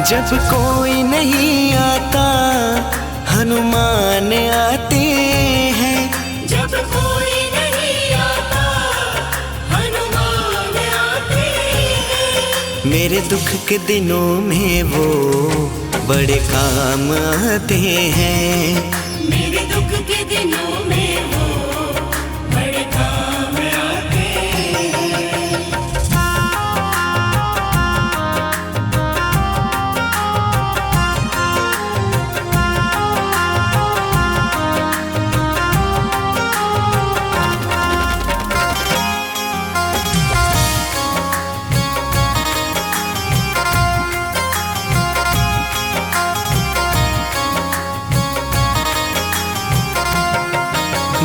जब कोई नहीं आता हनुमान आते हैं। जब कोई नहीं आता हनुमान आते हैं। मेरे दुख के दिनों में वो बड़े काम आते हैं। मेरे दुख के दिनों में वो बड़े काम आते हैं।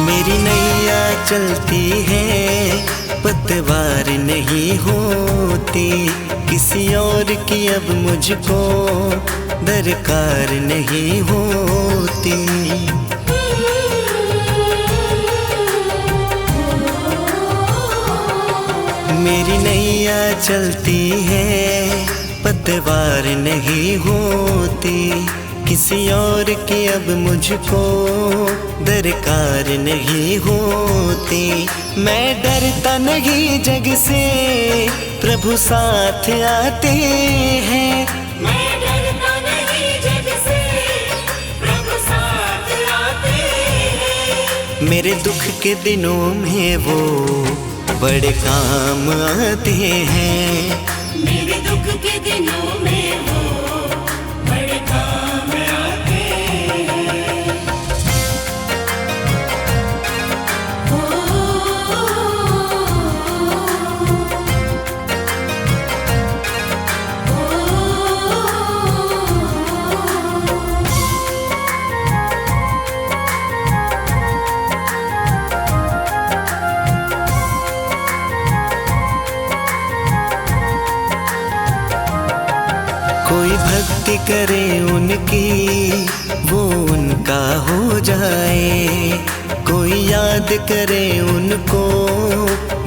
मेरी नैया चलती है पतवार नहीं होती, किसी और की अब मुझको दरकार नहीं होती। मेरी नैया चलती है पतवार नहीं होती, किसी और की अब मुझको दरकार नहीं होती। मैं डरता नहीं जग से, प्रभु साथ आते हैं। मैं डरता नहीं जग से, प्रभु साथ आते हैं। मेरे दुख के दिनों में वो बड़े काम आते हैं। मेरे दुख के दिनों में वो बड़े काम आते हैं। कोई भक्ति करे उनकी वो उनका हो जाए, कोई याद करे उनको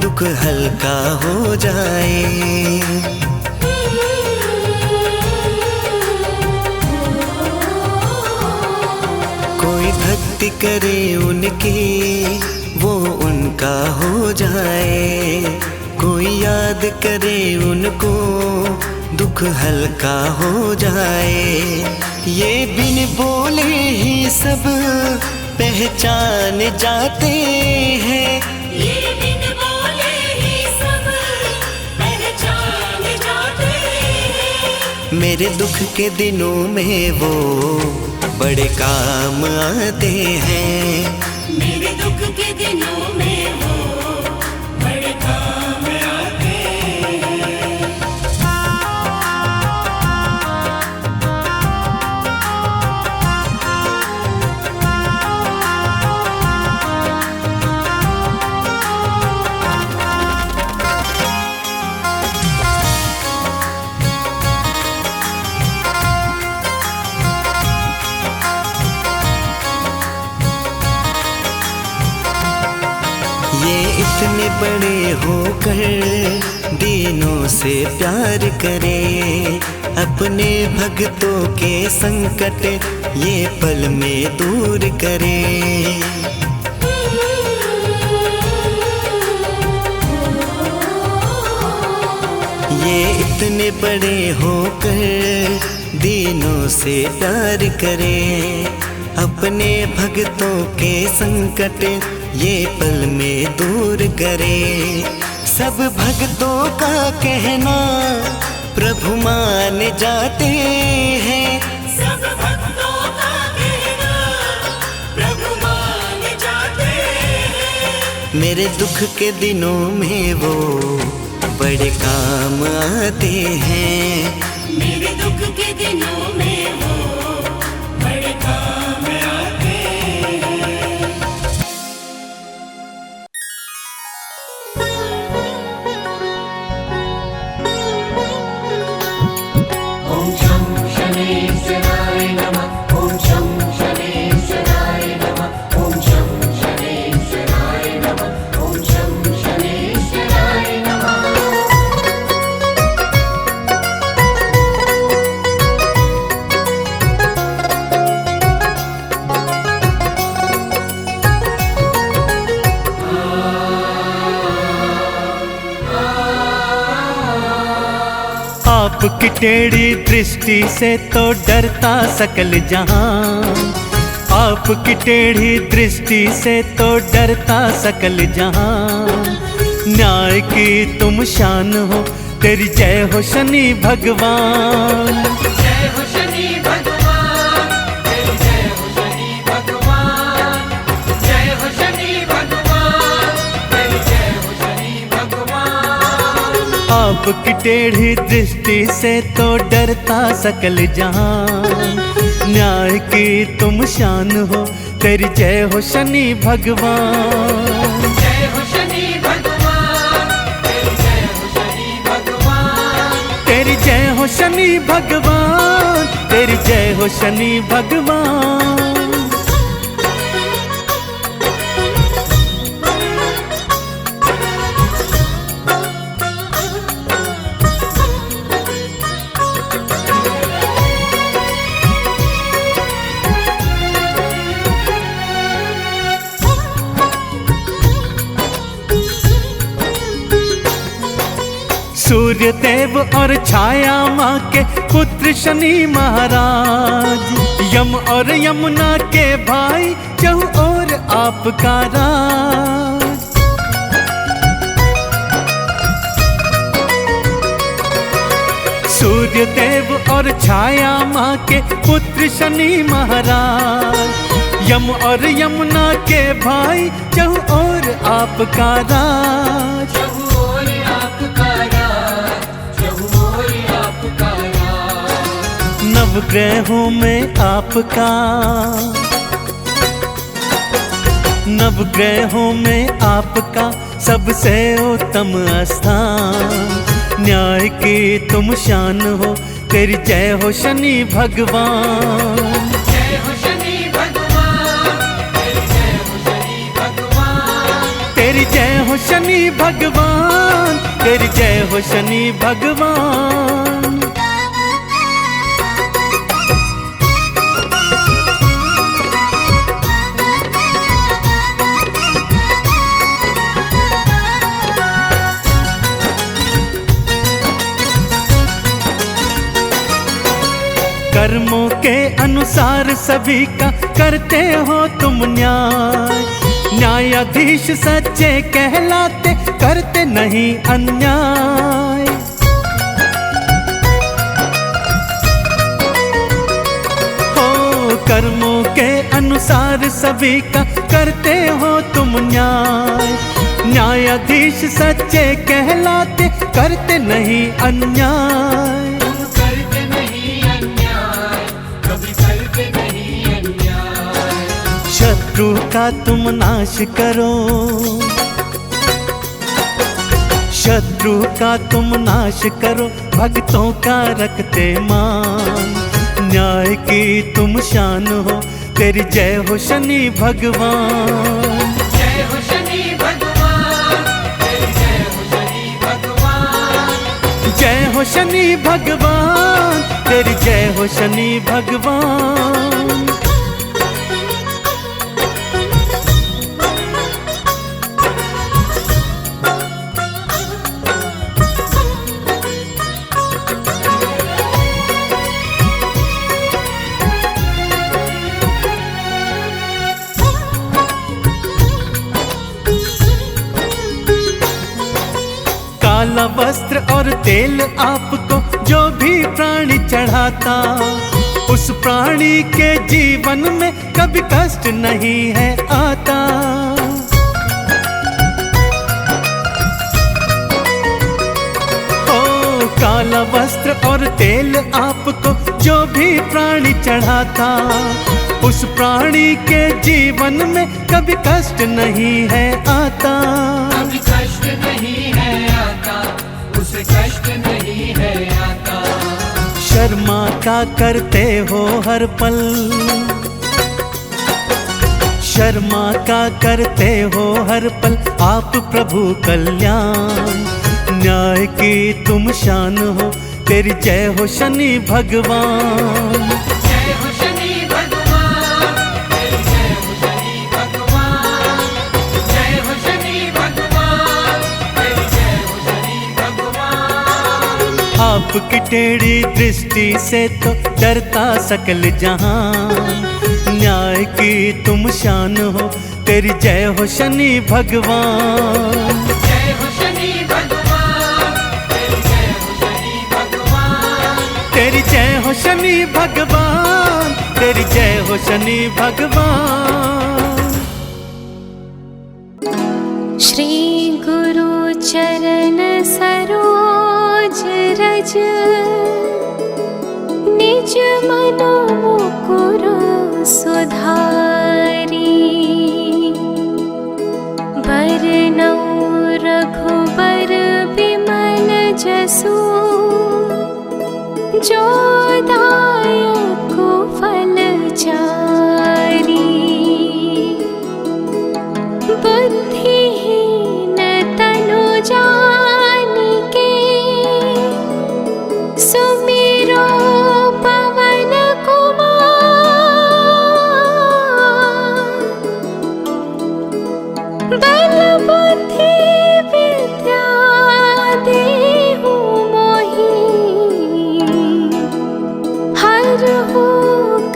दुख हल्का हो जाए। कोई भक्ति करे उनकी वो उनका हो जाए, कोई याद करे उनको दुख हल्का हो जाए। ये बिन बोले ही सब पहचान जाते हैं। ये बिन बोले ही सब पहचान जाते हैं। मेरे दुख के दिनों में वो बड़े काम आते हैं। मेरे दुख के दिनों में वो बड़े काम आते हैं। ये इतने बड़े होकर दीनों से प्यार करे, अपने भक्तों के संकट ये पल में दूर करे। ये इतने बड़े होकर दीनों से प्यार करे, अपने भक्तों के संकट ये पल में दूर करे। सब भक्तों का कहना प्रभु मान जाते हैं। सब भक्तों का कहना प्रभु मान जाते हैं। मेरे दुख के दिनों में वो बड़े काम आते हैं। मेरे दुख के दिनों में वो बड़े काम आते हैं। ओम शं शनेश्वराय नमः। ओम शं शनेश्वराय नमः। ओम शं शनेश्वराय नमः। ओम शं शनेश्वराय नमः। आपकी टेढ़ी दृष्टि से तो डरता सकल जहां, आपकी टेढ़ी दृष्टि से तो डरता सकल जहां। न्याय की तुम शान हो, तेरी जय हो शनि भगवान। जय हो शनि भगवान, तेरी जय हो शनि भगवान। जय हो शनि भगवान, तेरी जय हो शनि भगवान। आपकी टेढ़ी दृष्टि से तो डरता सकल जहां। न्याय की तुम शान हो, तेरी जय हो शनि भगवान। जय हो शनि भगवान, तेरी जय हो शनि भगवान। तेरी जय हो शनि भगवान, तेरी जय हो शनि भगवान। सूर्य देव और छाया माँ के पुत्र शनि महाराज, यम और यमुना के भाई चहु और आपका राज। सूर्य देव और छाया माँ के पुत्र शनि महाराज, यम और यमुना के भाई चहु और आपका राज। नवग्रहों में आपका, नवग्रहों में आपका सबसे उत्तम स्थान। न्याय की तुम शान हो, तेरी जय हो शनि भगवान। जय हो शनि भगवान, तेरी जय हो शनि भगवान। तेरी जय हो शनि भगवान, तेरी जय हो शनि भगवान। कर्मों के अनुसार सभी का करते हो तुम न्याय। न्यायाधीश सच्चे कहलाते, करते नहीं अन्याय। हो कर्मों के अनुसार सभी का करते हो तुम न्याय। न्यायाधीश सच्चे कहलाते, करते नहीं अन्याय। शत्रु का तुम नाश करो, शत्रु का तुम नाश करो, भक्तों का रखते मान। न्याय की तुम शान हो, तेरी जय हो शनि भगवान। जय हो शनि भगवान, तेरी जय हो शनि भगवान। जय हो शनि भगवान, तेरी जय हो शनि भगवान। काला वस्त्र और तेल आपको जो भी प्राणी चढ़ाता, उस प्राणी के जीवन में कभी कष्ट नहीं है आता। ओ काला वस्त्र और तेल आपको जो भी प्राणी चढ़ाता, उस प्राणी के जीवन में कभी कष्ट नहीं है आता। कभी कष्ट नहीं है आता, उसे कष्ट नहीं है आता। शर्मा का करते हो हर पल, शर्मा का करते हो हर पल आप प्रभु कल्याण। न्याय की तुम शान हो, तेरी जय हो शनि भगवान। जय हो शनि भगवान, तेरी जय हो शनि भगवान। जय हो शनि भगवान, तेरी जय हो शनि भगवान। आप आपकी टेढ़ी दृष्टि से तो डरता सकल जहान। न्याय की तुम शान हो, तेरी जय हो शनि भगवान। जय हो शनि भगवान, तेरी जय हो शनि भगवान। तेरी जय हो शनि भगवान, तेरी जय हो शनि भगवान। श्री गुरु चरण सरोज रज, निज मनो मुकुर सुधारी। बरनउँ रघुबर बिमल जसु, जो दायक फल चारी। बुद्धिहीन तनु जानिके, सुमिरो पवन कुमार। बल बुद्धि विद्या देहु मोहि, हरहु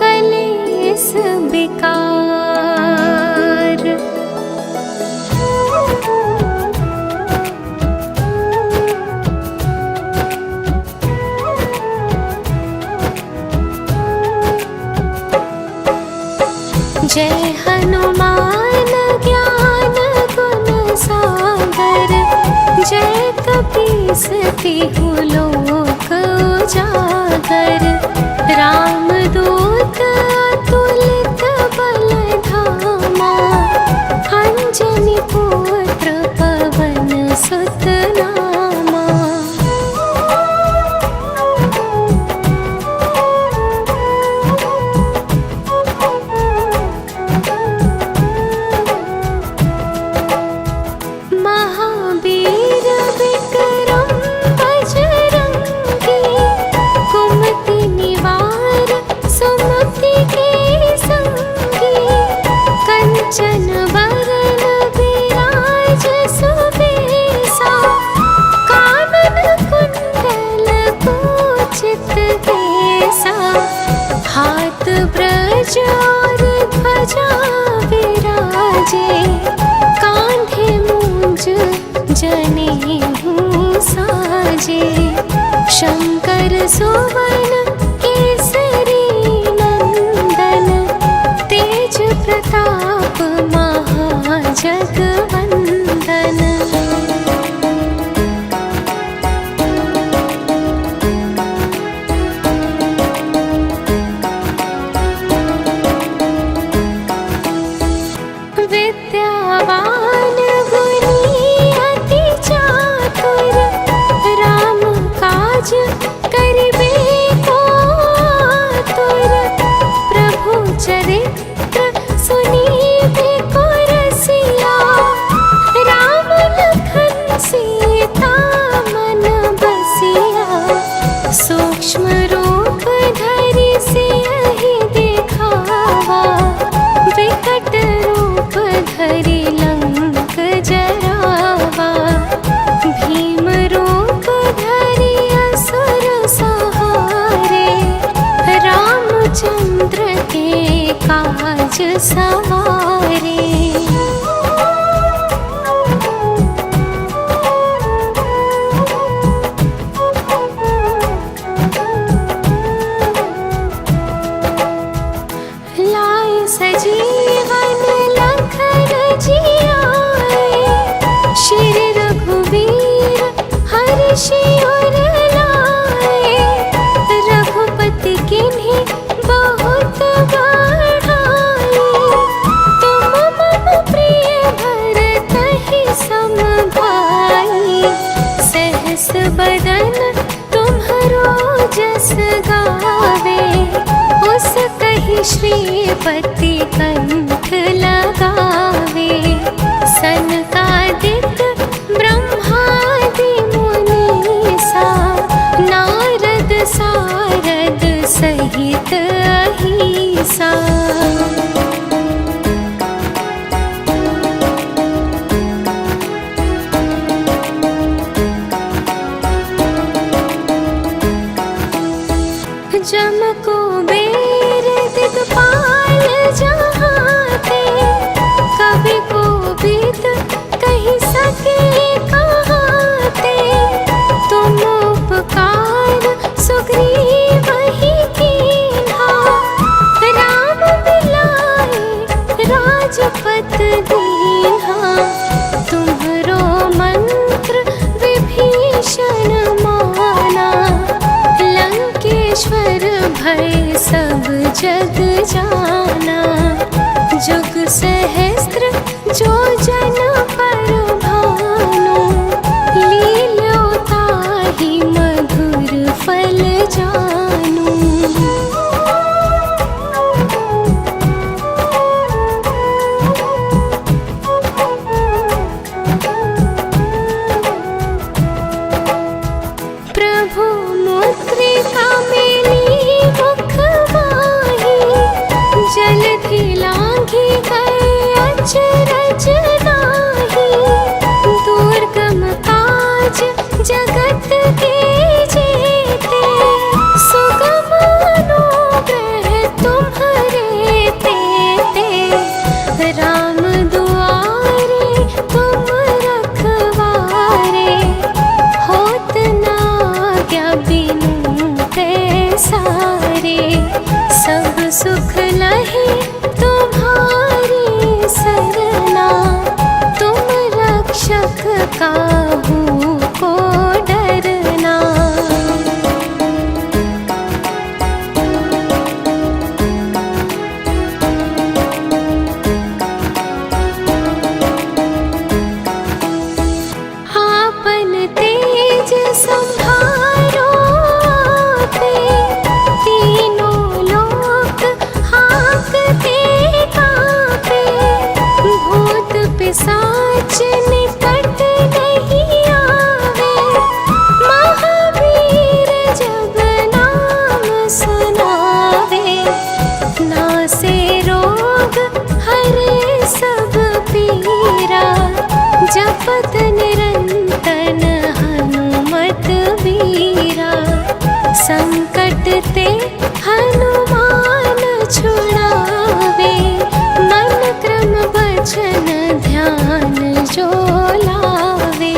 कलेस विकार। जय हनुमान ज्ञान गुण सागर, जय कपीस तिहु लोक उजागर। रामदूत अतुलित बल धामा, अंजनी पुत्र पवन सुत नामा। महावीर विक्रम बजरंगी, कुमति निवार सुमति के संगी। कंचन वरण विराज सुबेसा, कानन कुंडल कुंचित केसा। हाथ ब्रज और ध्वजा विराजे, कांधे मूंज जनेऊ साजे। शंकर सुवन केसरी नंदन, तेज प्रताप महाजगवंदन। विद्यावान गुणी अति चातुर, राम काज करिबे को आतुर। प्रभु चरित्र सुनीबे को रसिया, राम लखन सीता मन बसिया। सूक्ष्म रूप धरि सियहि दिखावा, विकट रूप धरि लंक जरावा। भीम रूप धरि असुर सहारे, रामचंद्र के काज सवारे। लाए सजीवन लखन जियाए, श्री रघुवीर हर्षि उर लाए। रघुपति किन्हीं बहुत बड़ाई, तुम मम प्रिय भरतहि सम भाई। सहस बदन तुम्हरो जस गावे, उस कहि श्रीपति कंठ लगावे। सनकादिक ब्रह्मादि मुनीसा, नारद सारद सहित अहिसा। पत दीन्हा, तुम्हरो मंत्र विभीषण माना। लंकेश्वर भय सब जग जाना, जुग सहस्त्र जो जन पर भानु। लील्यो ताहि मधुर फल जानू। प्रभु मुद्रिका मेली मुख माही, जलधि लांघि गए अचरज नाही। दुर्गम काज जगत के जेते, सुगम अनुग्रह तुम्हरे तेते। राम दुआरे तुम रखवारे, होत न आज्ञा बिनु पैसारे। सब सुख लहे तुम्हारी सरना, तुम रक्षक काहू को डरना। आपन तेज संभारो आपे, तीनों लोक हाँकते काँपे। भूत पिशाच निकट नहीं आवे, महावीर जब नाम सुनावे। नासे रोग हरे सब पीरा, जपत निरंतन हनुमत बीरा। संकट ते हनुमान छुड़ावे, मन क्रम वचन ध्यान जो लावे।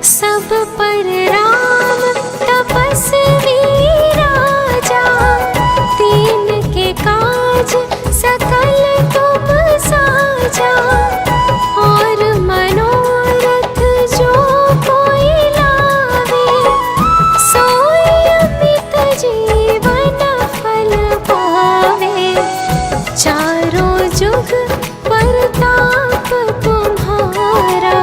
सब पर राम तपस्वी राजा, तीन के काज सकल तुम साजा। और मनोरथ जो कोई लावे, सोई अमित जीवन फल पावे। चारों जुग परताप तुम्हारा,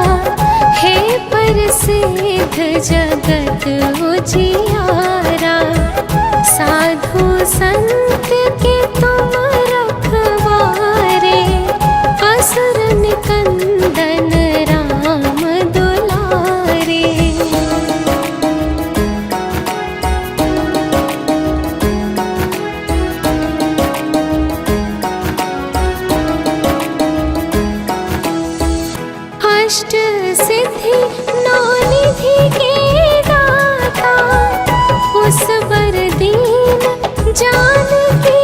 हे प्रसिद्ध जगत उजियारा। साधु संत के तुम रखवारे, असुर निकंदन राम दुलारे। अष्ट सिद्धि नौ निधि के दाता, उस बर दीन जानकी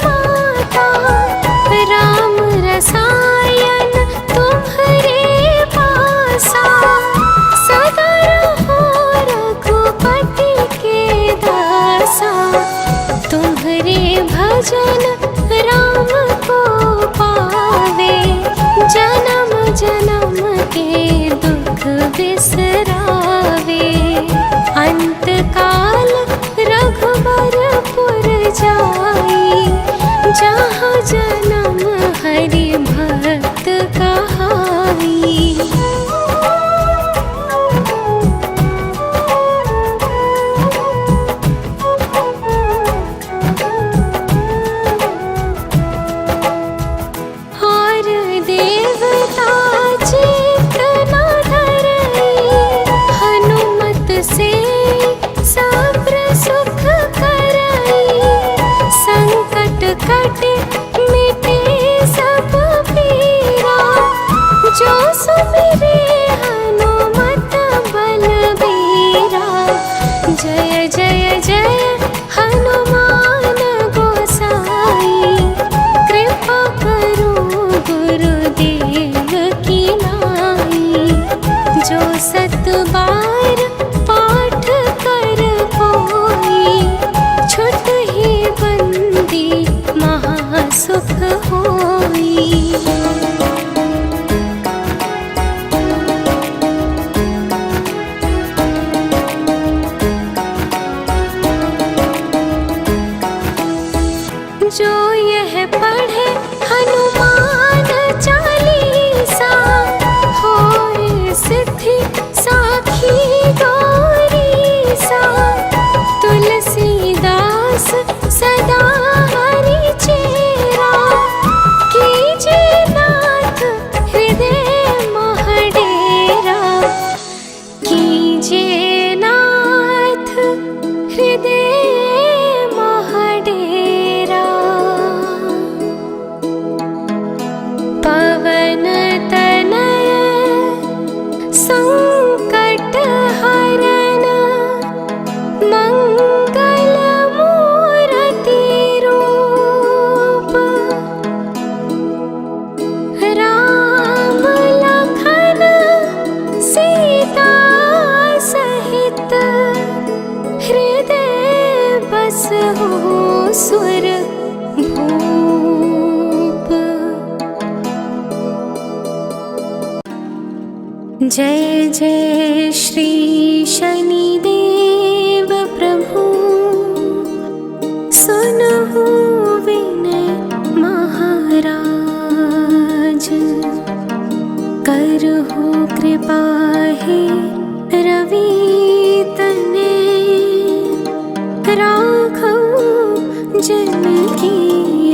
माता। राम रसायन तुम्हरे पासा, सदा रहो रघुपति के दासा। तुम्हरे भजन राम को पावे, जन्म जन्म के दुख बिसरावे। अंत काल रघुबरपुर जाई, जहाँ जन्म हरि भक्त कहाई। और देवता चित्त न धरई, सत बार पाठ कर कोई, छुट ही बंदी महासुख होई। जो यह पढ़े हनुमान चालीसा, होए सिद्धि साखी गौरीसा। तुलसीदास सदा हरि चेरा, कीजे नाथ हृदय मह डेरा। कीजे नाथ हृदय मह डेरा। पवन तनय संकट हरन, मंगल मूर्ति रूप। राम लखन सीता सहित, हृदय बसहु सुर भूप। जय जय श्री शनिदेव प्रभु, सुनहु विनय महाराज। करहु कृपा हे रवि तने, राखौ जन की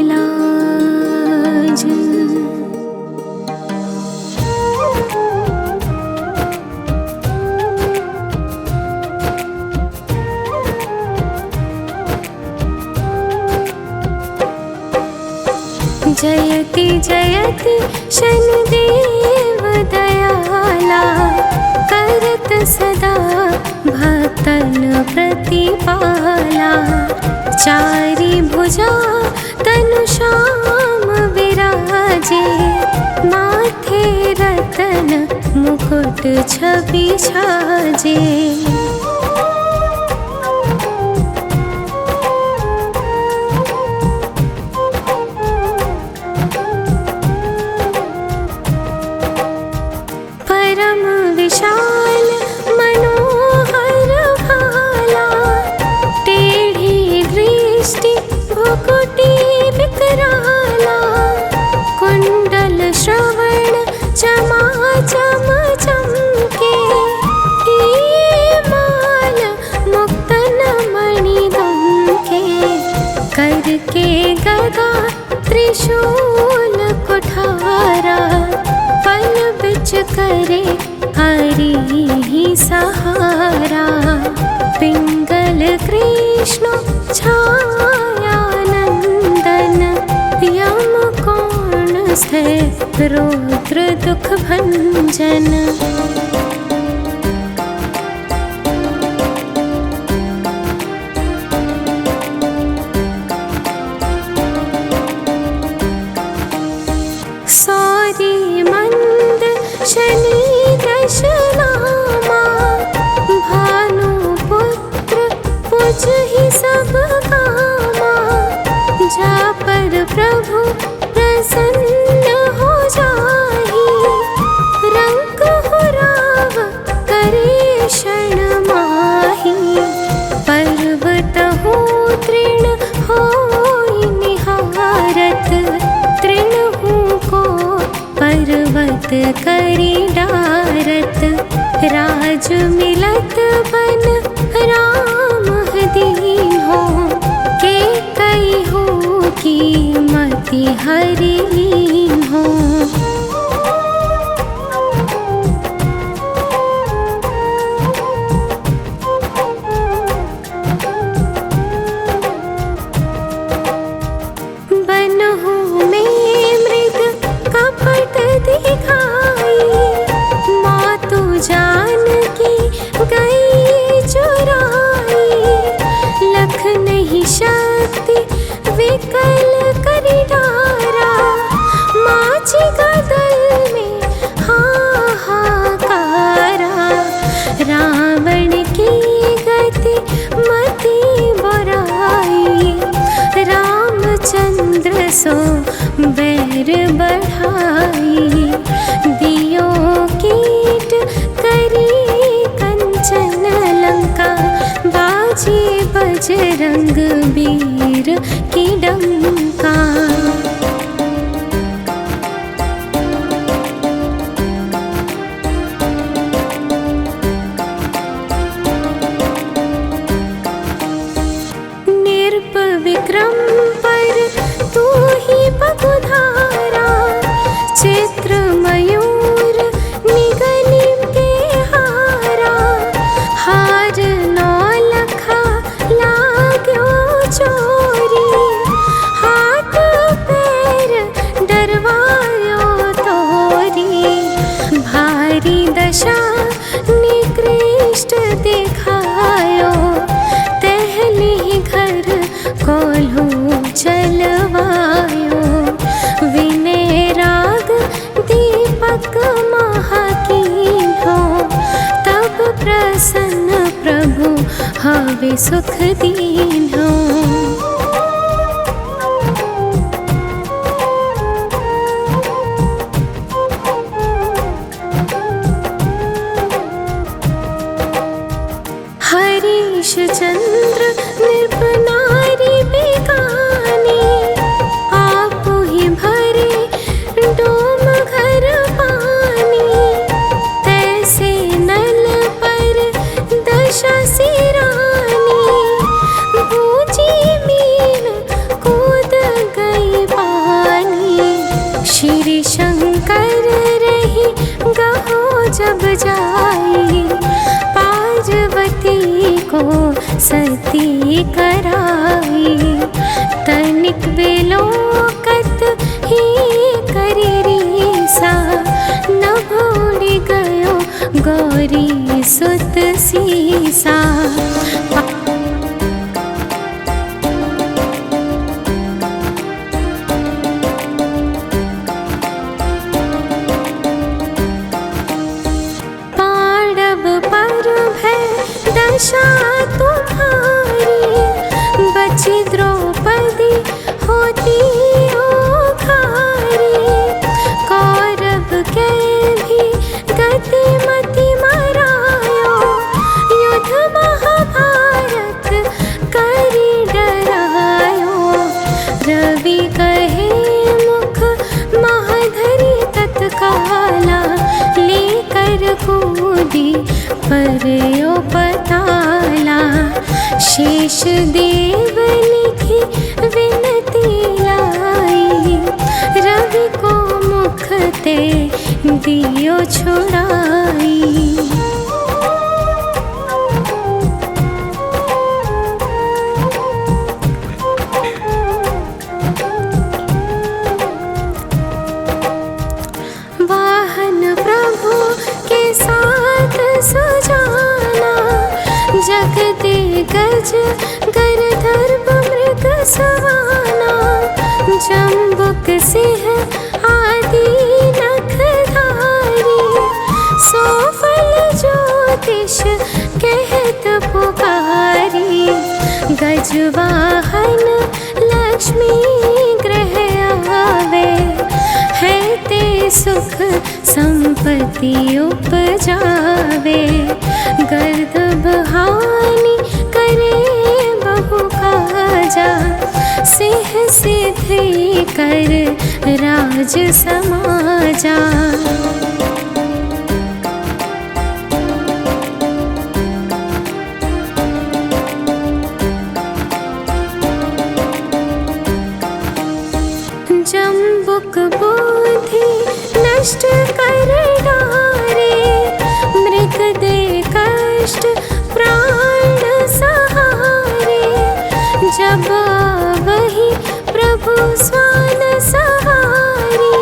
लाज। जयति जयति शनिदेव दयाला, करत सदा भक्तन प्रतिपाला। चारि भुजा तनु श्याम विराजे, माथे रतन मुकुट छवि छाजे। परम विशाल मनोहर भाला, टेढ़ी दृष्टि भुकुटी विकराला। कुंडल श्रवण चमाचम चमके, ये माल मुक्तन मणि दमके। करके गदा त्रिशूल कुठारा, पल बिच करे हरि ही सहारा। पिंगल कृष्ण छाया नंदन, यम कोण से रुद्र दुख भंजन। सौरी मंद शनि दश नामा, भानुपुत्र पुज ही सब कामा। जा पर प्रभु प्रसन्न हो जाहि, रंग हो राव करे क्षण माहि। पर्वत हो तृण होई निहारत, तृण को पर्वत करी डारत। राज मिलत बन राम दीन हो, के कई हो की मति हरि लीन हो। बनहु में मृग कपट दिखाई, मातु जानकी हवे सुख दीन्हो। हरीश चंद्र नृपनारी बेगानी, आप ही भरे डोम घर पानी। तैसे नल पर दशा सिरानी, बूझी मीन कूद गई पानी। श्री शंकर रही गहो जब जाई, पार्वती को सती कराई। तनिक बेलोकत ही करी रीसा, न भूली गयो गौरी सुत सीसा। पांडव पर भय दशा तुम्हारी, बची द्रौपदी होती ओखारी। कौरव के भी गति मति मरायो, युद्ध महाभारत करी डरायो। रवि कहे मुख महाधरी तत्काला, लेकर कूदी परयो पताला। शेष देव लिखी विनती लाई, रवि को मुख ते दियो छुड़ाई। वाहन प्रभु के साथ सुजाना, जग दे गज गरधर्व मृग सवाना। जम्बुक सिंह आदि नखधारी, सो फल ज्योतिष कहत पुकारी। गजवाहन लक्ष्मी ग्रह आवे, है ते सुख संपत्ति उपजावे। गर्दभ हानि करे बहु काजा, सिंह सिद्धि कर राज समाजा। जम्बुक बुद्धि नष्ट कर डारे, मृग दे कष्ट प्राण सहारे। जब वही प्रभु स्वान सहारी,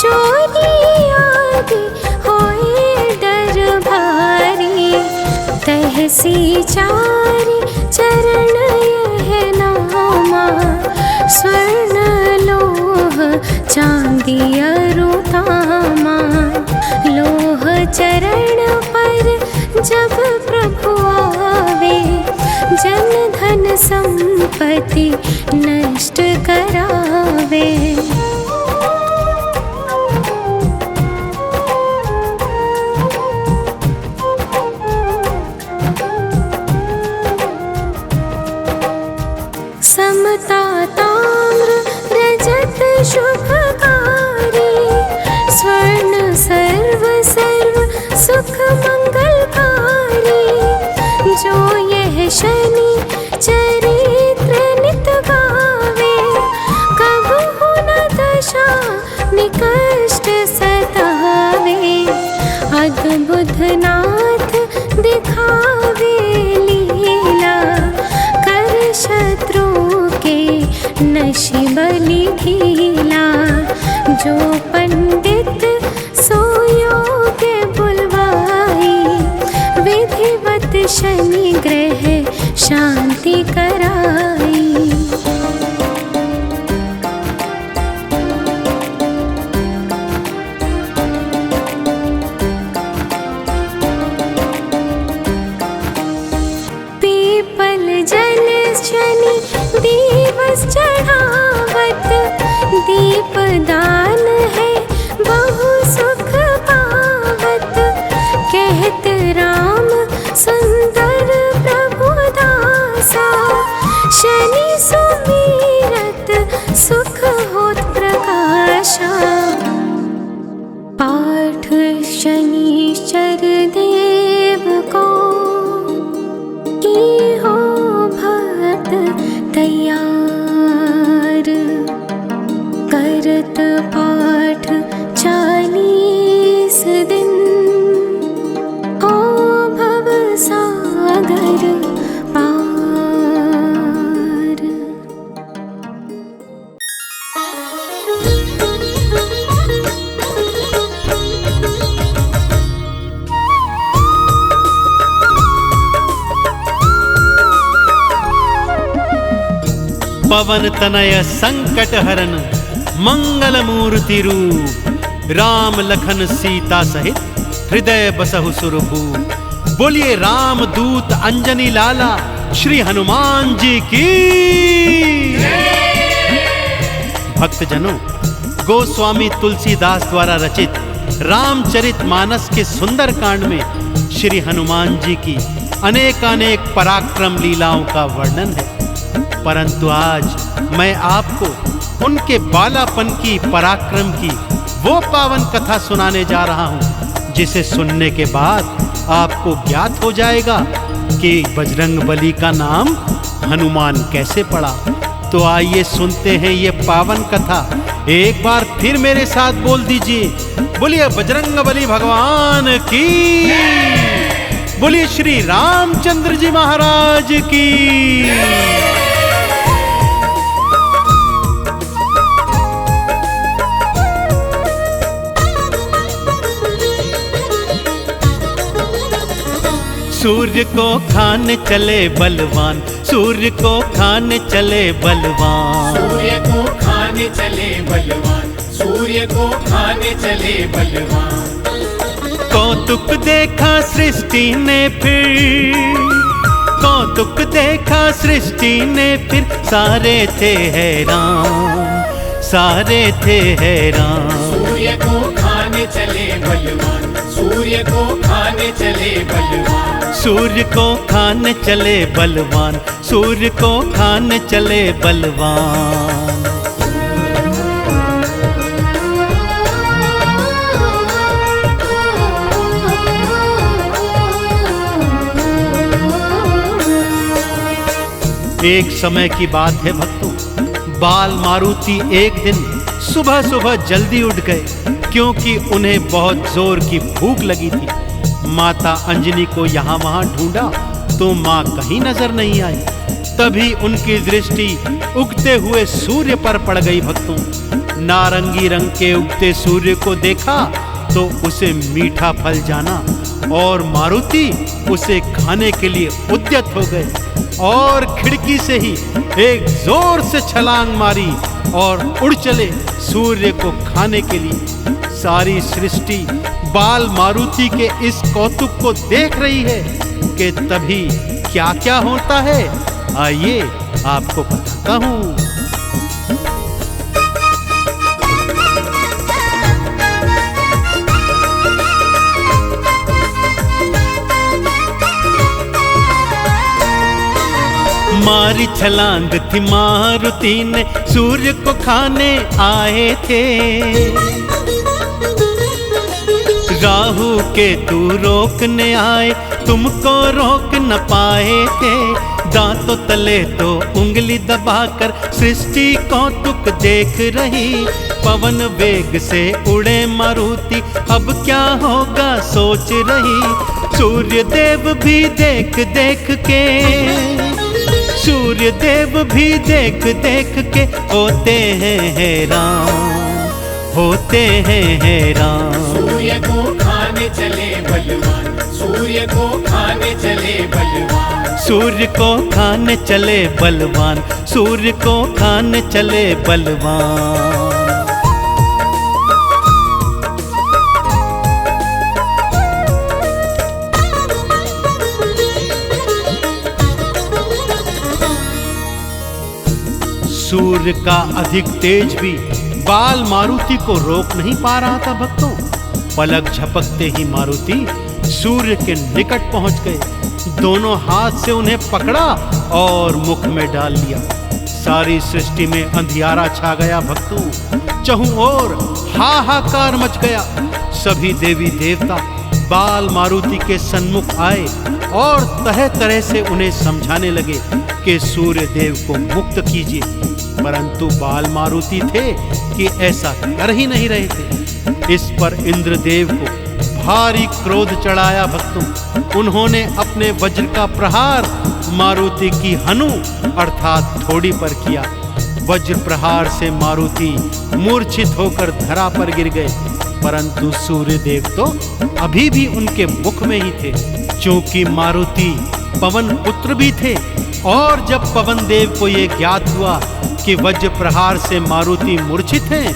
चोरी आदि होए डर भारी। तहसी चारि चरण यह नामा, स्वर्ण लोह चांदी अरु तामा। लोह चरण पर जब प्रभु आवे, जन धन संपत्ति नष्ट करावे। समता ताम्र रजत शुभकारी, स्वर्ण सर्व सर्व सुख मंगलकारी। जो यह शनि चरित्र नित गावे, कबहु न दशा निकष्ट सतावे। अद्भुत नाथ दिखावे लीला, कर शत्रु के नशि बलि ढीला। जो पंडित सो योग्य बुलवाई, विधिवत शनि ग्रह शांति कराई। सुंदर प्रभु दासा। शनि सुमीरत सुख होत प्रकाशा। पाठ शनिश्चर देव को की हो भक्त तैयार। करत पाठ 40 दिन हो भव सागर पार। पवन तनय संकट हरन मंगल मूर्ति रूप। राम लखन सीता सहित हृदय बसहु सुरभूप। बोलिए राम दूत अंजनी लाला श्री हनुमान जी की। भक्तजनों, गोस्वामी तुलसीदास द्वारा रचित रामचरितमानस के सुंदर कांड में श्री हनुमान जी की अनेकानेक पराक्रम लीलाओं का वर्णन है। परंतु आज मैं आपको उनके बालापन की, पराक्रम की वो पावन कथा सुनाने जा रहा हूं, जिसे सुनने के बाद आपको ज्ञात हो जाएगा कि बजरंगबली का नाम हनुमान कैसे पड़ा। तो आइए सुनते हैं ये पावन कथा। एक बार फिर मेरे साथ बोल दीजिए, बोलिए बजरंगबली भगवान की। बोलिए श्री रामचंद्र जी महाराज की। सूर्य को खाने चले बलवान, सूर्य को खाने चले बलवान। सूर्य को खाने चले बलवान, सूर्य को खाने चले बलवान। कौतुक देखा सृष्टि ने फिर, कौतुक देखा सृष्टि ने फिर। सारे थे हैरान, सारे थे हैरान। सूर्य को खाने चले बलवान, सूर्य को खाने चले बलवान। सूर्य को खाने चले बलवान, सूर्य को खाने चले बलवान। एक समय की बात है भक्तों, बाल मारुति एक दिन सुबह सुबह जल्दी उठ गए, क्योंकि उन्हें बहुत जोर की भूख लगी थी। माता अंजनी को यहाँ वहाँ ढूंढा तो माँ कहीं नजर नहीं आई। तभी उनकी दृष्टि उगते हुए सूर्य पर पड़ गई। भक्तों, नारंगी रंग के उगते सूर्य को देखा तो उसे मीठा फल जाना और मारुति उसे खाने के लिए उद्यत हो गए और खिड़की से ही एक जोर से छलांग मारी और उड़ चले सूर्य को खाने के लिए। सारी सृष्टि बाल मारुति के इस कौतुक को देख रही है कि तभी क्या क्या होता है, आइए आपको बताता हूं। मारी छलांग थी मारुति ने, सूर्य को खाने आए थे। राहु के तू रोकने आए, तुमको रोक न पाए थे। दांतों तले तो उंगली दबाकर सृष्टि कौतुक देख रही। पवन वेग से उड़े मारुति, अब क्या होगा सोच रही। सूर्य देव भी देख देख के, सूर्य देव भी देख देख के होते हैं हैरान, होते हैं हैरान। सूर्य को खाने चले बलवान, सूर्य को खाने चले बलवान। सूर्य को खाने चले बलवान, सूर्य को खाने चले बलवान। सूर्य का अधिक तेज भी बाल मारुति को रोक नहीं पा रहा था। भक्तों, पलक झपकते ही मारुति सूर्य के निकट पहुंच गए। दोनों हाथ से उन्हें पकड़ा और मुख में डाल लिया। सारी सृष्टि में अंधियारा छा गया भक्तों। चहुं ओर हाहाकार मच गया। सभी देवी देवता बाल मारुति के सन्मुख आए और तरह तरह से उन्हें समझाने लगे कि सूर्य देव को मुक्त कीजिए, परंतु बाल मारुति थे कि ऐसा कर ही नहीं रहे थे। इस पर इंद्रदेव को भारी क्रोध चढ़ाया भक्तों। उन्होंने अपने वज्र का प्रहार मारुति की हनु अर्थात थोड़ी पर किया। वज्र प्रहार से मारुति मूर्छित होकर धरा पर गिर गए, परंतु सूर्यदेव तो अभी भी उनके मुख में ही थे। क्योंकि मारुति पवन पुत्र भी थे, और जब पवन देव को ये ज्ञात हुआ कि वज्र प्रहार से मारुति मूर्छित हैं,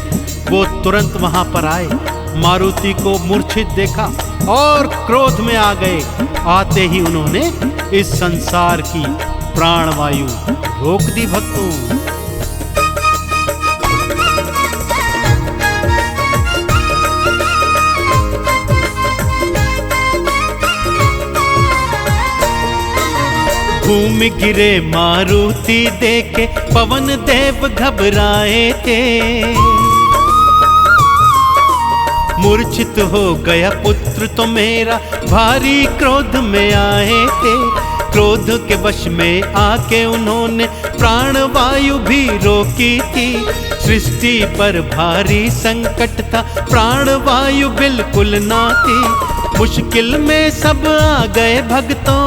वो तुरंत वहां पर आए। मारुति को मूर्छित देखा और क्रोध में आ गए। आते ही उन्होंने इस संसार की प्राणवायु रोक दी भक्तों। भूमि गिरे मारुति देखे पवन देव घबराए थे। मूर्छित हो गया पुत्र तो मेरा, भारी क्रोध में आए थे। क्रोध के वश में आके उन्होंने प्राणवायु भी रोकी थी। सृष्टि पर भारी संकट था, प्राणवायु बिल्कुल ना थी। मुश्किल में सब आ गए भक्तों,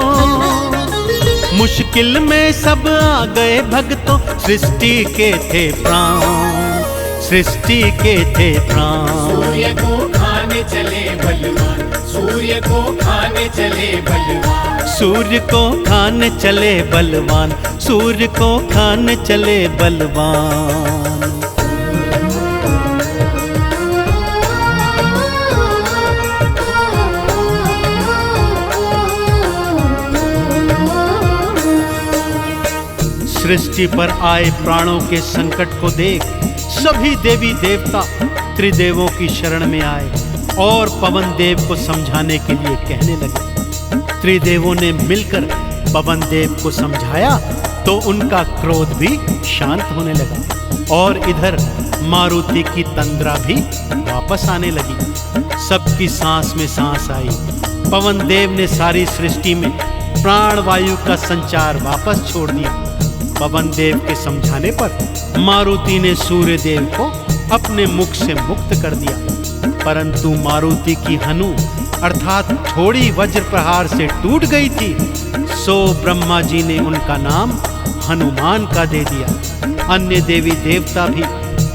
मुश्किल में सब आ गए भक्तों। सृष्टि के थे प्राण, सृष्टि के थे प्राण। सूर्य को खाने चले बलवान, सूर्य को खाने चले बलवान, सूर्य को खाने चले बलवान, सूर्य को खाने चले बलवान। सृष्टि पर आए प्राणों के संकट को देख सभी देवी देवता त्रिदेवों की शरण में आए और पवन देव को समझाने के लिए कहने लगे। त्रिदेवों ने मिलकर पवन देव को समझाया तो उनका क्रोध भी शांत होने लगा और इधर मारुति की तंद्रा भी वापस आने लगी। सबकी सांस में सांस आई। पवन देव ने सारी सृष्टि में प्राणवायु का संचार वापस छोड़ दिया। पवन देव के समझाने पर मारुति ने सूर्य देव को अपने मुख से मुक्त कर दिया, परंतु मारुति की हनु अर्थात थोड़ी वज्र प्रहार से टूट गई थी। सो ब्रह्मा जी ने उनका नाम हनुमान का दे दिया। अन्य देवी देवता भी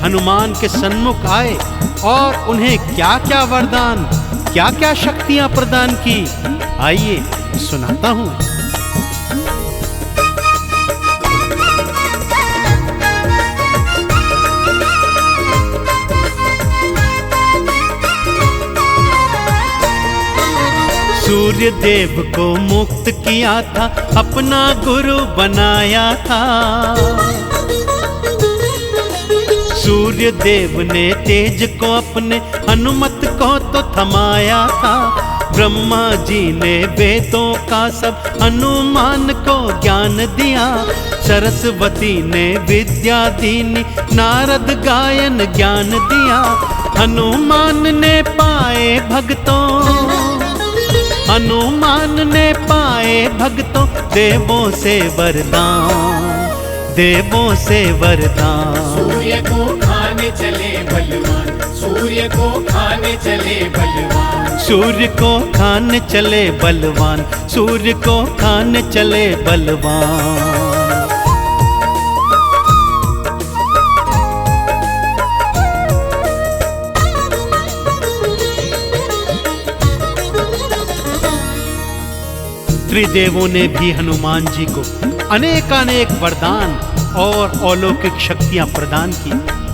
हनुमान के सन्मुख आए और उन्हें क्या क्या वरदान, क्या क्या शक्तियां प्रदान की, आइए सुनाता हूं। सूर्य देव को मुक्त किया था, अपना गुरु बनाया था। सूर्य देव ने तेज को अपने हनुमत को तो थमाया था। ब्रह्मा जी ने वेदों का सब हनुमान को ज्ञान दिया। सरस्वती ने विद्या दीनी, नारद गायन ज्ञान दिया। हनुमान ने पाए भक्तों, हनुमान ने पाए भक्तों देवों से वरदान, देवों से वरदान। सूर्य को खाने चले बलवान, सूर्य को खाने चले बलवान, सूर्य को खाने चले बलवान, सूर्य को खाने चले बलवान। त्रिदेवों ने भी हनुमान जी को अनेकानेक वरदान और अलौकिक शक्तियां प्रदान की,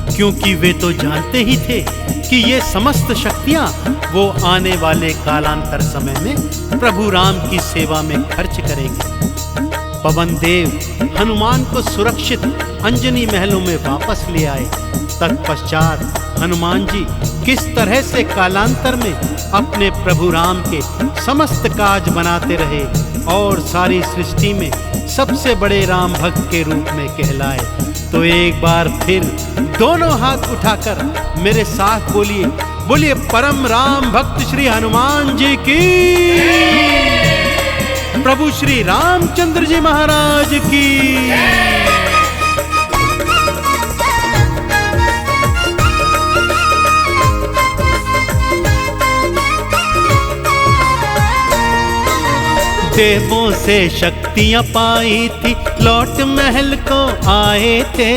क्योंकि वे तो जानते ही थे कि ये समस्त शक्तियां वो आने वाले कालांतर समय में प्रभु राम की सेवा में खर्च करेंगे। पवन देव हनुमान को सुरक्षित अंजनी महलों में वापस ले आए। तत्पश्चात हनुमान जी किस तरह से कालांतर में अपने प्रभु राम के समस्त काज बनाते रहे और सारी सृष्टि में सबसे बड़े राम भक्त के रूप में कहलाए। तो एक बार फिर दोनों हाथ उठाकर मेरे साथ बोलिए, बोलिए परम राम भक्त श्री हनुमान जी की, प्रभु श्री रामचंद्र जी महाराज की। देवों से शक्तियां पाई थी, लौट महल को आए थे।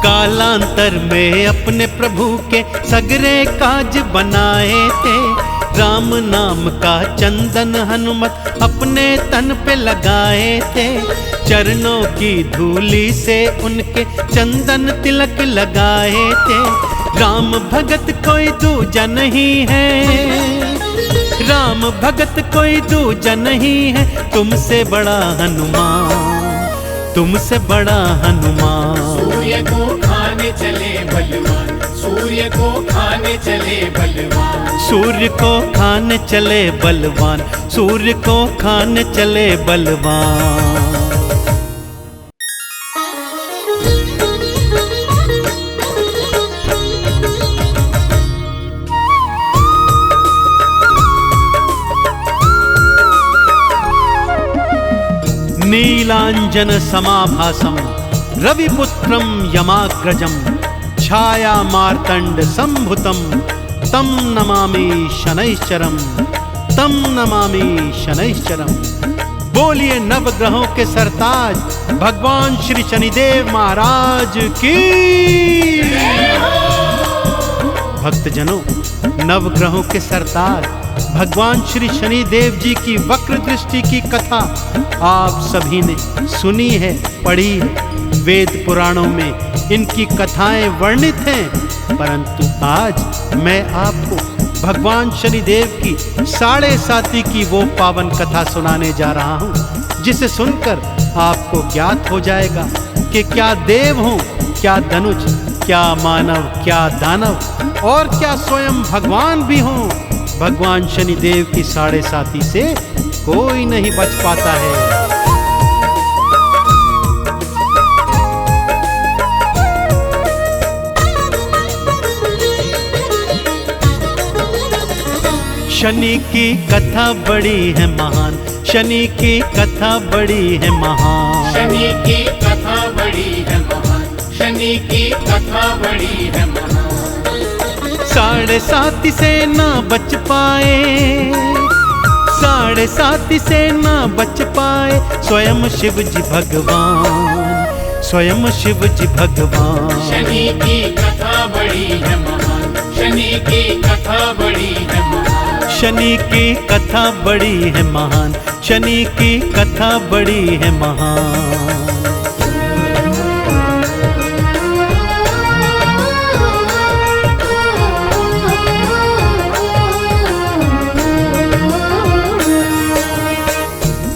कालांतर में अपने प्रभु के सगरे काज बनाए थे। राम नाम का चंदन हनुमत अपने तन पे लगाए थे। चरणों की धूली से उनके चंदन तिलक लगाए थे। राम भगत कोई दूजा नहीं है, राम भगत कोई दूजा नहीं है, तुमसे बड़ा हनुमान, तुमसे बड़ा हनुमान। सूर्य को खाने चले बलवान, सूर्य को खाने चले बलवान, सूर्य को खाने चले बलवान, सूर्य को खाने चले बलवान। नीलांजन समाभासम रविपुत्रम यमाग्रजम छाया मार्तंड संभुतम तम नमामि शनैश्चरम, तम नमामि शनैश्चरम। बोलिए नवग्रहों के सरताज भगवान श्री शनिदेव महाराज की। भक्तजनों, नवग्रहों के सरताज भगवान श्री शनिदेव जी की वक्र दृष्टि की कथा आप सभी ने सुनी है, पढ़ी है। वेद पुराणों में इनकी कथाएं वर्णित हैं, परंतु आज मैं आपको भगवान शनिदेव की 7.5 की वो पावन कथा सुनाने जा रहा हूँ, जिसे सुनकर आपको ज्ञात हो जाएगा कि क्या देव हों, क्या धनुष, क्या मानव, क्या दानव और क्या स्वयं भगवान भी हों, भगवान शनिदेव की 7.5 से कोई नहीं बच पाता है। शनि की कथा बड़ी है महान, शनि की कथा बड़ी है महान, शनि की कथा बड़ी है महान, शनि की कथा बड़ी है महान। 7.5 से ना बच पाए, 7.5 से ना बच पाए स्वयं शिव जी भगवान, स्वयं शिव जी भगवान। शनि की कथा बड़ी है महान, शनि की कथा बड़ी है महान, शनि की कथा बड़ी है महान, शनि की कथा बड़ी है महान।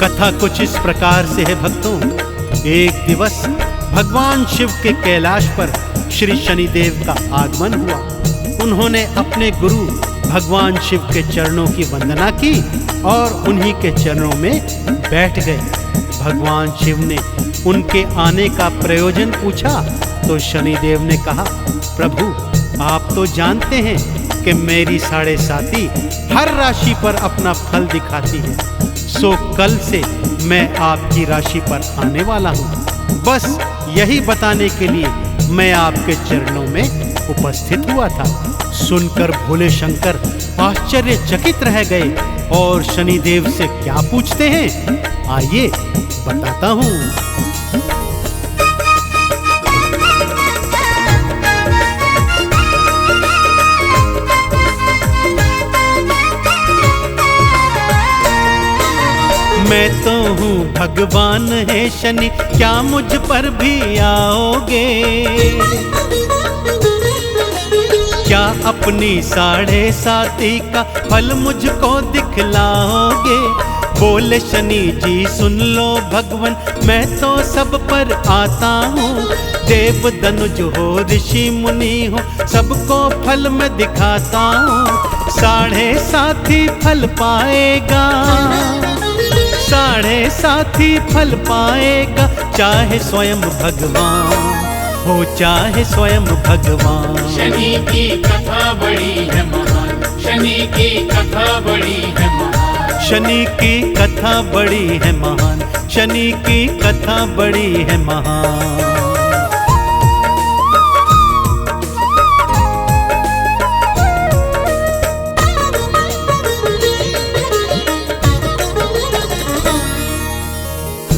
कथा कुछ इस प्रकार से है भक्तों। एक दिवस भगवान शिव के कैलाश पर श्री शनिदेव का आगमन हुआ। उन्होंने अपने गुरु भगवान शिव के चरणों की वंदना की और उन्हीं के चरणों में बैठ गए। भगवान शिव ने उनके आने का प्रयोजन पूछा तो शनिदेव ने कहा, प्रभु आप तो जानते हैं कि मेरी 7.5 हर राशि पर अपना फल दिखाती है, सो कल से मैं आपकी राशि पर आने वाला हूँ। बस यही बताने के लिए मैं आपके चरणों में उपस्थित हुआ था। सुनकर भोले शंकर आश्चर्यचकित रह गए और शनिदेव से क्या पूछते हैं, आइए बताता हूँ। मैं तो हूँ भगवान है शनि, क्या मुझ पर भी आओगे? क्या अपनी 7.5 का फल मुझको दिखलाओगे? बोले शनि जी सुन लो भगवन, मैं तो सब पर आता हूँ। देव दनुज हो ऋषि मुनि हो, सबको फल में दिखाता हूँ। 7.5 ही फल पाएगा, 7.5 ही फल पाएगा, चाहे स्वयं भगवान हो, चाहे स्वयं भगवान। शनि की कथा बड़ी है महान, शनि की कथा बड़ी है महान। शनि की कथा बड़ी है महान, शनि की कथा बड़ी है महान।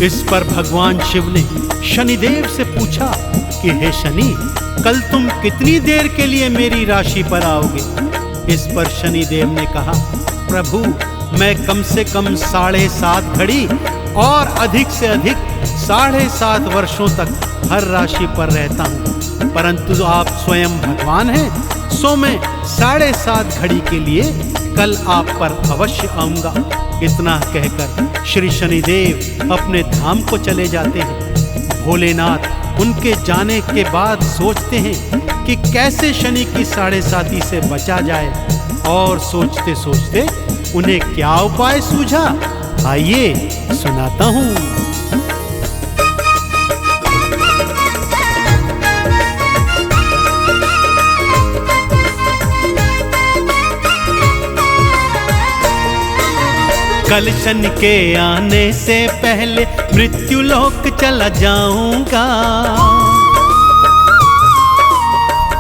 इस पर भगवान शिव ने शनिदेव से पूछा कि हे शनि, कल तुम कितनी देर के लिए मेरी राशि पर आओगे? इस पर शनिदेव ने कहा, प्रभु मैं कम से कम 7.5 घड़ी और अधिक से अधिक 7.5 वर्षों तक हर राशि पर रहता हूँ, परंतु आप स्वयं भगवान हैं, सो मैं 7.5 घड़ी के लिए कल आप पर अवश्य आऊंगा। इतना कहकर श्री शनिदेव अपने धाम को चले जाते हैं। भोलेनाथ उनके जाने के बाद सोचते हैं कि कैसे शनि की 7.5 से बचा जाए, और सोचते सोचते उन्हें क्या उपाय सूझा, आइए सुनाता हूँ। कल शनि के आने से पहले मृत्यु लोक चला जाऊंगा,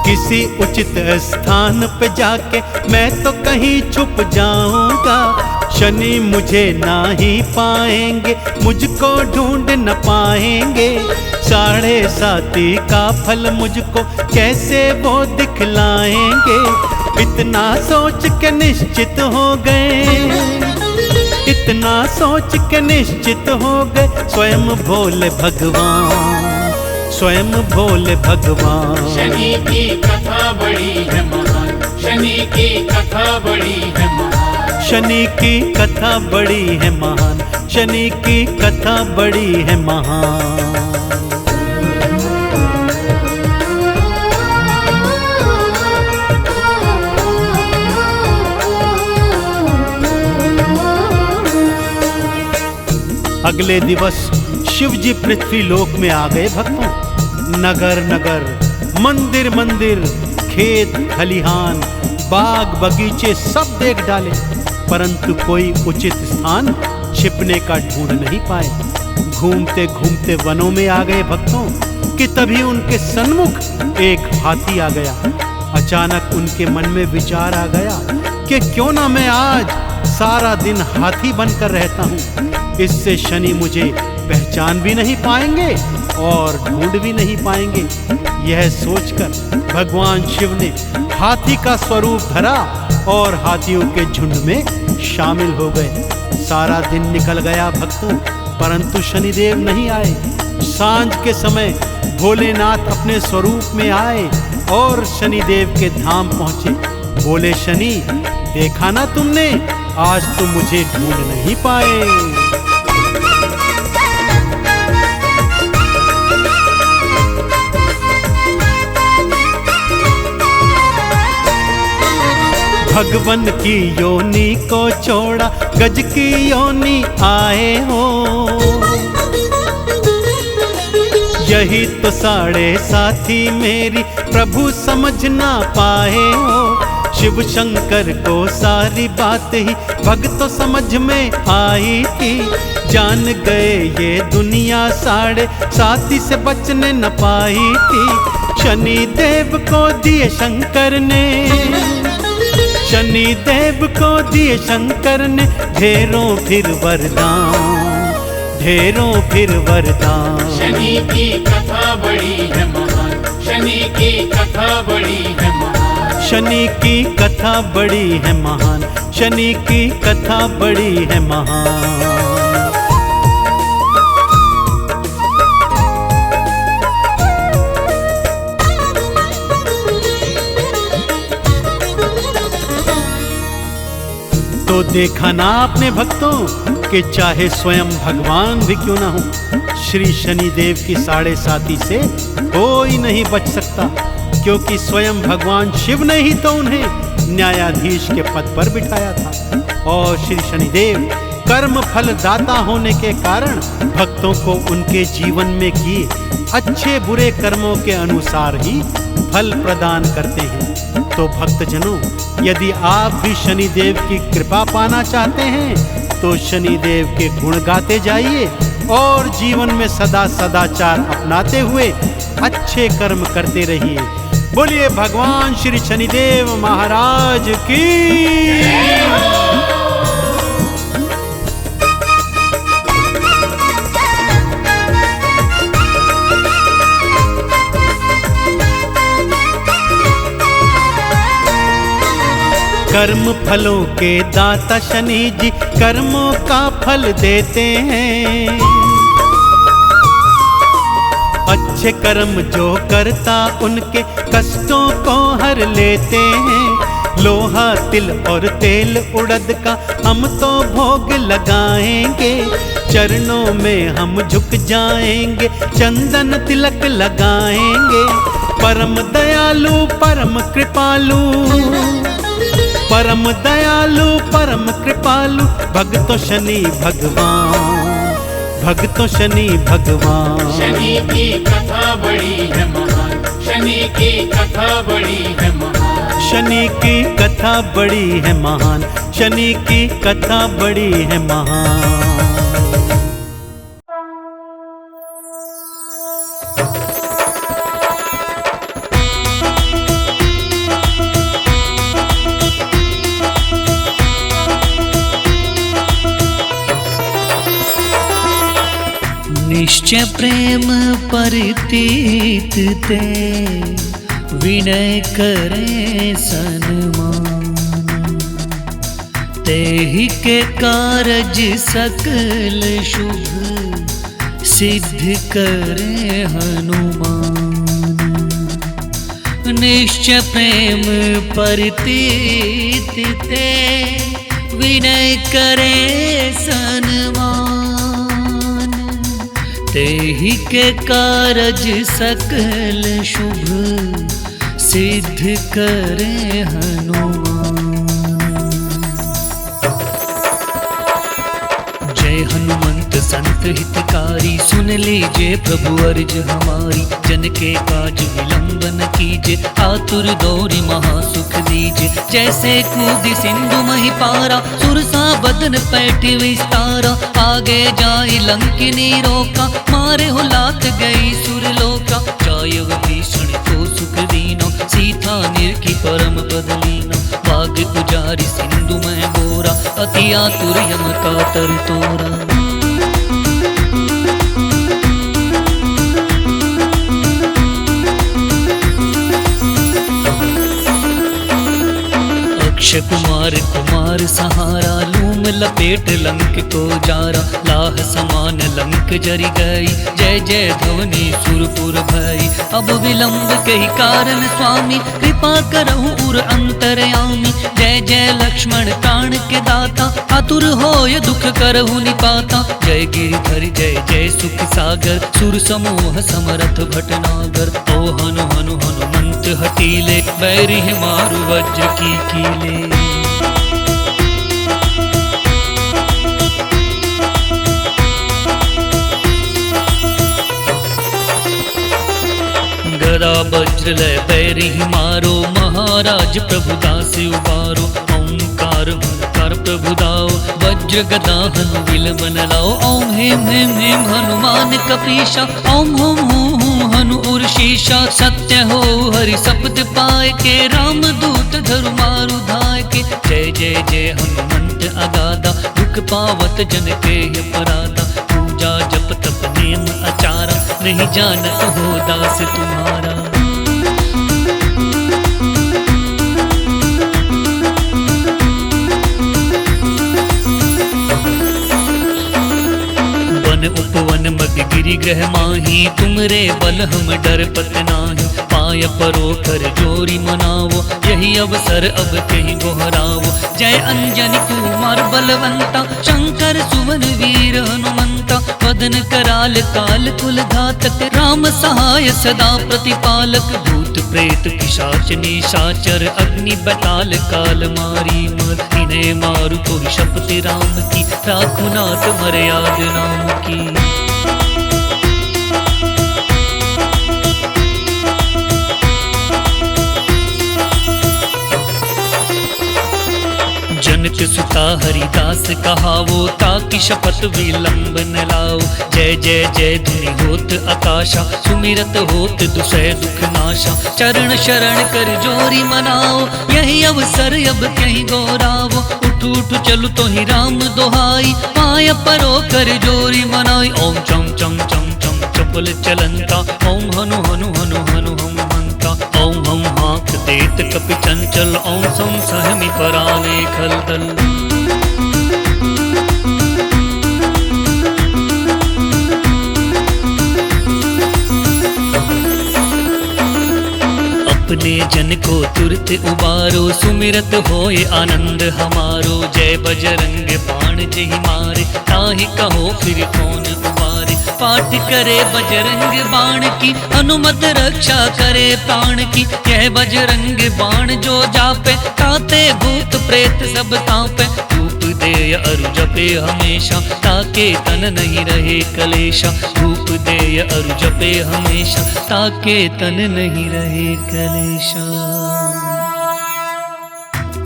किसी उचित स्थान पे जाके मैं तो कहीं छुप जाऊंगा। शनि मुझे ना ही पाएंगे, मुझको ढूंढ न पाएंगे, 7.5 का फल मुझको कैसे वो दिखलाएंगे। इतना सोच के निश्चित हो गए, इतना सोच के निश्चित हो गए, स्वयं भोले भगवान, स्वयं भोले भगवान। शनि की कथा बड़ी है महान, शनि की कथा बड़ी है महान। शनि की कथा बड़ी है महान, शनि की कथा बड़ी है महान। अगले दिवस शिव जी पृथ्वी लोक में आ गए भक्तों। नगर नगर, मंदिर मंदिर, खेत खलिहान, बाग बगीचे सब देख डाले, परंतु कोई उचित स्थान छिपने का ढूंढ नहीं पाए। घूमते घूमते वनों में आ गए भक्तों कि तभी उनके सन्मुख एक हाथी आ गया। अचानक उनके मन में विचार आ गया कि क्यों ना मैं आज सारा दिन हाथी बनकर रहता हूँ, इससे शनि मुझे पहचान भी नहीं पाएंगे और ढूंढ भी नहीं पाएंगे। यह सोचकर भगवान शिव ने हाथी का स्वरूप धरा और हाथियों के झुंड में शामिल हो गए। सारा दिन निकल गया भक्तों, परंतु शनिदेव नहीं आए। सांझ के समय भोलेनाथ अपने स्वरूप में आए और शनिदेव के धाम पहुंचे। बोले, शनि देखा ना तुमने, आज तुम मुझे ढूंढ नहीं पाए। भगवन की योनि को छोड़ा, गज की योनि आए हो, यही तो 7.5 मेरी प्रभु समझ ना पाए हो। शिव शंकर को सारी बात ही भक्त समझ में आई थी, जान गए ये दुनिया 7.5 से बचने न पाई थी। शनि देव को दिए शंकर ने, शनि देव को दिए शंकर ने, ढेरों फिर वरदान, ढेरों फिर वरदान। शनि की कथा बड़ी है महान, शनि की कथा बड़ी है महान। शनि की कथा बड़ी है महान, शनि की कथा बड़ी है महान। तो देखा ना आपने भक्तों कि चाहे स्वयं भगवान भी क्यों ना हो, श्री शनिदेव की साढ़े साथी से कोई नहीं बच सकता, क्योंकि स्वयं भगवान शिव ने ही तो उन्हें न्यायाधीश के पद पर बिठाया था। और श्री शनिदेव कर्म फल दाता होने के कारण भक्तों को उनके जीवन में किए अच्छे बुरे कर्मों के अनुसार ही फल प्रदान करते हैं। तो भक्तजनों, यदि आप भी शनिदेव की कृपा पाना चाहते हैं तो शनिदेव के गुण गाते जाइए और जीवन में सदा सदाचार अपनाते हुए अच्छे कर्म करते रहिए। बोलिए भगवान श्री शनिदेव महाराज की। कर्म फलों के दाता शनि जी कर्मों का फल देते हैं। अच्छे कर्म जो करता उनके कष्टों को हर लेते हैं। लोहा तिल और तेल उड़द का हम तो भोग लगाएंगे, चरणों में हम झुक जाएंगे, चंदन तिलक लगाएंगे। परम दयालु परम कृपालु, परम दयालु परम कृपालु भक्तो शनि भगवान, भक्तो शनि भगवान। शनि की कथा बड़ी है महान, शनि की कथा बड़ी है महान, शनि की कथा बड़ी है महान, शनि की कथा बड़ी है महान। निश्चय प्रेम परितीत ते विनय करे सन्मान, तेहि के कारज सकल शुभ सिद्ध करे हनुमान। निश्चय प्रेम परितीत ते विनय करे सन्मान, तेहि के कारज सकल शुभ सिद्ध करे हनुमान। जय हनुमंत संत हितकारी, सुन लीजिए प्रभु अर्ज हमारी। जन के काज विलंब न कीजिए, आतुर दौरी महासुख दीजिए। जैसे कूदी सिंधु मही पारा, सुरसा बदन पैठ विस्तारा। आगे जाई लंकिनी रोका, मारे हो लात गई सुरलोका। जायव भीषण को सुख दीना, सीता निरखी परम पद लीना। बाग उजारी सिंधु में बोरा, अति आतुर यम कातर तोरा। अक्षय कुमार कुमार सहारा, लूम लपेट लंक को जारा। लाह समान लंक जरी गई, जय जय ध्वनि सुरपुर भई। अब विलंब कही कारण स्वामी, कृपा करहु उर अंतरयामी। जय जय लक्ष्मण प्राण के दाता, आतुर होय दुख करहु निपाता। जय गिरिधर जय जय सुख सागर, सुर समूह समरथ भटनागर। ओ हनु हनु हनुमंत हटीले, बैरी मारु वज्र की कीले। गदा वज्र लय बैरी मारो, महाराज प्रभु दास उबारो। ओंकार ओंकार प्रभु दाओ, वज्र गदा हनु विलमन लाओ। ओम हेम हेम हेम हनुमान कपीशा, ओम होम हूँ हूँ हनु उर्शीशा। सत्य हो हरि शब्द पाए के, राम दूत धरु मारु धाय के। जय जय जय हनुमंत अगाधा, दुख पावत जन के अपराधा। पूजा जप तप नेम आचारा, नहीं जानत हो दास तुम्हारा। वन उपवन मग गिरि ग्रह माही, तुमरे बल हम डर पत नाही। पाय परो कर जोरी मनावो, यही अवसर अब कहीं गोहरावो। जय अंजनी कुमार बलवंता, शंकर सुवन वीर हनुमंता, वदन कराल काल कुल घातक, राम सहाय सदा प्रतिपालक। भूत प्रेत पिशाच निशाचर, अग्नि बताल काल मारी मर, इन्हें मारु तो ही शपथ राम की, राखो नाथ मर्याद नाम की। जनक सुता हरिदास कहावो, ताकि शपथ विलंब न लाओ। जय जय जय धुनि होत आकाशा, सुमिरत होत दुसह दुख नाशा। चरण शरण कर जोरी मनाओ, यही अवसर अब कहीं गौरावो। उठ उठ चलु तो ही राम दोहाई, पाय परो कर जोरी मनाई। ओम चम चम चम चम चपल चलंता, ओम हनु हनु हनु हनु हम हंता। ओम हम हाक देत कपि चंचल, ओम सम सहमि पराने खलदल। अपने जन को तुरत उबारो, सुमिरत होए आनंद हमारो। जय बजरंग बाण जहि मारे, ताहि कहो फिर कौन उबारे। पाठ करे बजरंग बाण की, हनुमत रक्षा करे प्राण की। यह बजरंग बाण जो जापे, ताते भूत प्रेत सब तापे। धूप दे अरु जपे हमेशा, ताके तन नहीं रहे कलेशा। धूप दे अरु जपे हमेशा, ताके तन नहीं रहे कलेशा।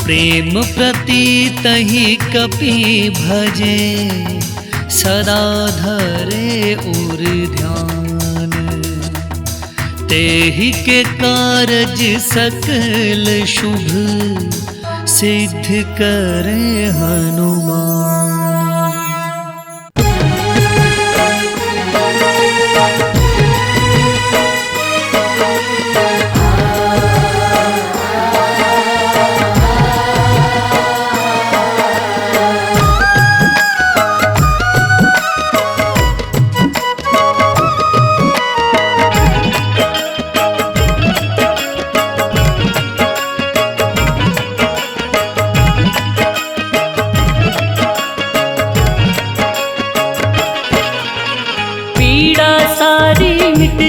प्रेम प्रतीत ही कपि भजे, सदा धरे उर ध्यान। तेहि के कारज सकल शुभ, सिद्ध करे हनुमान।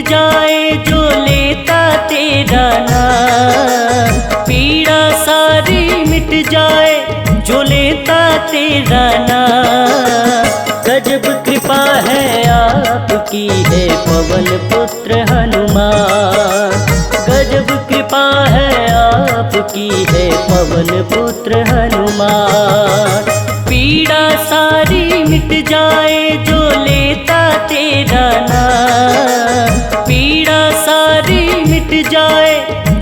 जाए जो लेता तेरा नाम, पीड़ा सारी मिट जाए जो लेता तेरा नाम। गजब कृपा है आपकी है पवन पुत्र हनुमान। गजब कृपा है आपकी है पवन पुत्र हनुमान। पीड़ा सारी मिट जाए जो लेता तेरा नाम। पीड़ा सारी मिट जाए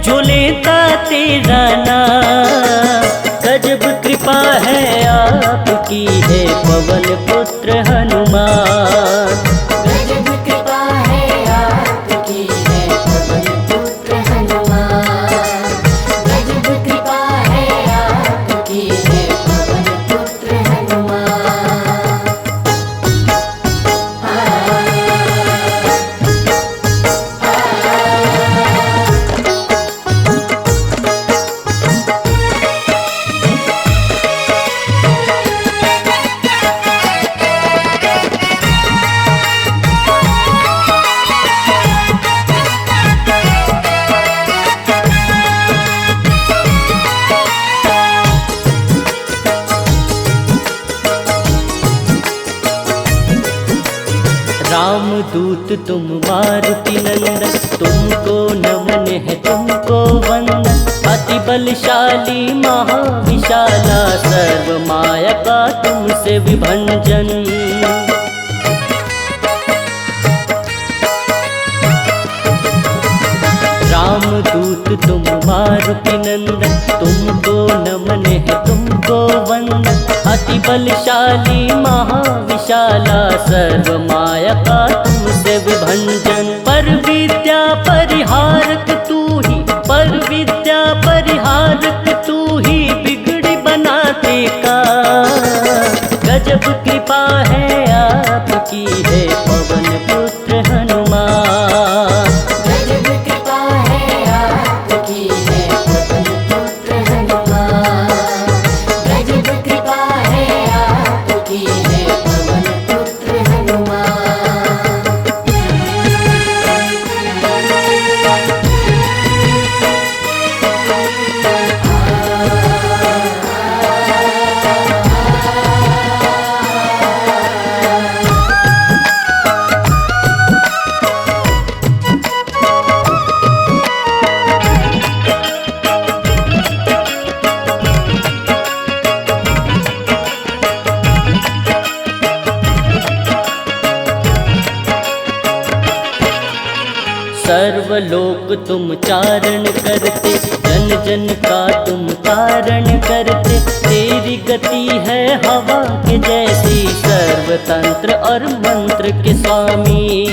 जो लेता तेरा नाम। गजब कृपा है आपकी है पवन पुत्र हनुमान। गजब कृपा है आपकी है पवन पुत्र हनुमान। गजब कृपा है आपकी है पवन पुत्र हनुमान। रामदूत तुम मारुति नंदन, तुमको नमन है तुमको वंदन। अति बलशाली महाविशाला, सर्व माया का तुमसे विभंजन। रामदूत तुम मारुति नंदन, तुमको नमन है तुमको वंदन। अति बलशाली महाविशाला, सर्व माया का तुमसे विभंजन। पर विद्या परिहारक तू ही, पर विद्या परिहारक तू ही, बिगड़ी बनाते का। गजब कृपा है आपकी है पवन पुत्र हनुमान। गजब कृपा है सर्वलोक तुम चारण करते, जन जन का तुम तारण करते। तेरी गति है हवा के जैसी, सर्वतंत्र और मंत्र के स्वामी।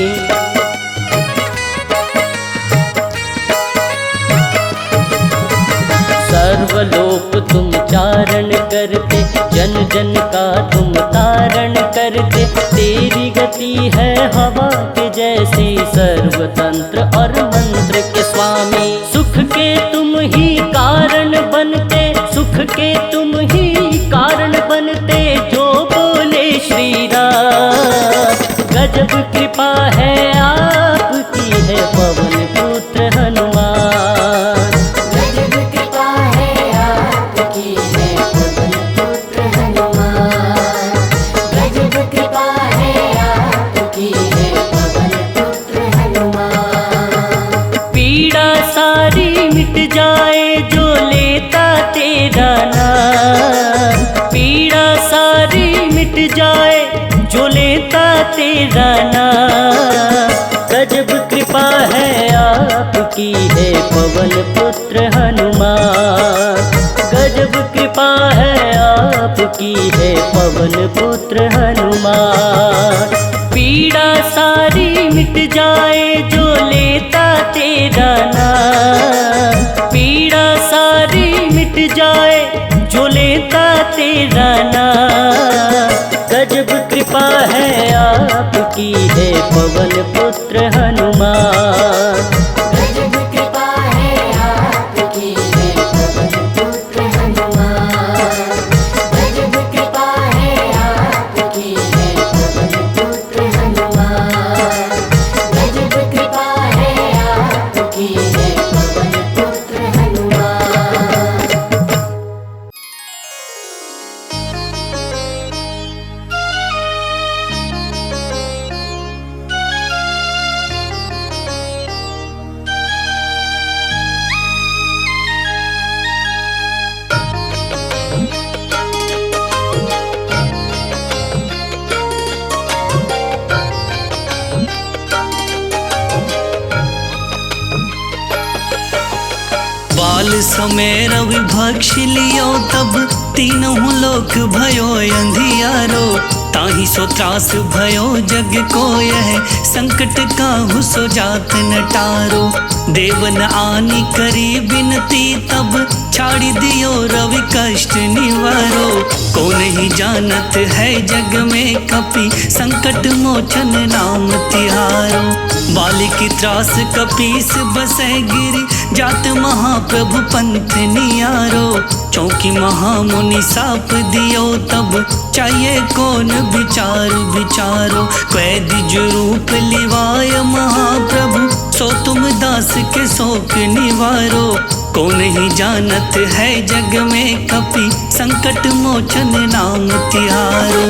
सर्वलोक तुम चारण करते, जन जन का तुम तारण करते। तेरी गति है हवा के जैसी, सर्वतंत्र और मंत्र के स्वामी। सुख के तुम ही कारण बनते, सुख के तुम ही कारण बनते, जो बोले श्री राम। गजब कृपा है आपकी है पवन पुत्र हनुमान। गजब कृपा है आपकी है पवन पुत्र हनुमान। गजब कृपा है आपकी है पवन पुत्र हनुमान। पीड़ा सारी मिट जाए जो लेता तेरा नाम। पीड़ा सारी मिट जाए जो लेता तेरा नाम। गजब कृपा है आपकी है पवन पुत्र हनुमान। गजब कृपा है आपकी है पवन पुत्र हनुमान। पीड़ा सारी मिट जाए जो लेता तेरा नाम। पीड़ा सारी मिट जाए जो लेता तेरा नाम। गजब कृपा है आपकी है पवन पुत्र हनुमान। गजब कृपा है आपकी है पवन पुत्र हनुमान। गजब कृपा है आपकी है पवन पुत्र हनुमान। गजब कृपा है आपकी है पवन पुत्र हनुमान। बाल समय रवि भक्ष लियो, तब तीनों लोक भयो अंधियारो। ताहि सो त्रास भयो जग को यह, संकट काहू सो जात न टारो। देवन आनी करी बिनती, तब छाड़ी दियो रवि कष्ट निवारो। को नहीं जानत है जग में कपि, संकट मोचन नाम तिहारो। बालिक त्रास कपीस बसै गिरि, जात महाप्रभु पंथ नियारो। चौकी महामुनि साप दियो, तब चाहिए कौन विचार विचारो। कैदिज रूप लिवाय महाप्रभु, सो तुम दास के शोक निवारो। को नहीं जानत है जग में कपि, संकट मोचन नाम तिहारो।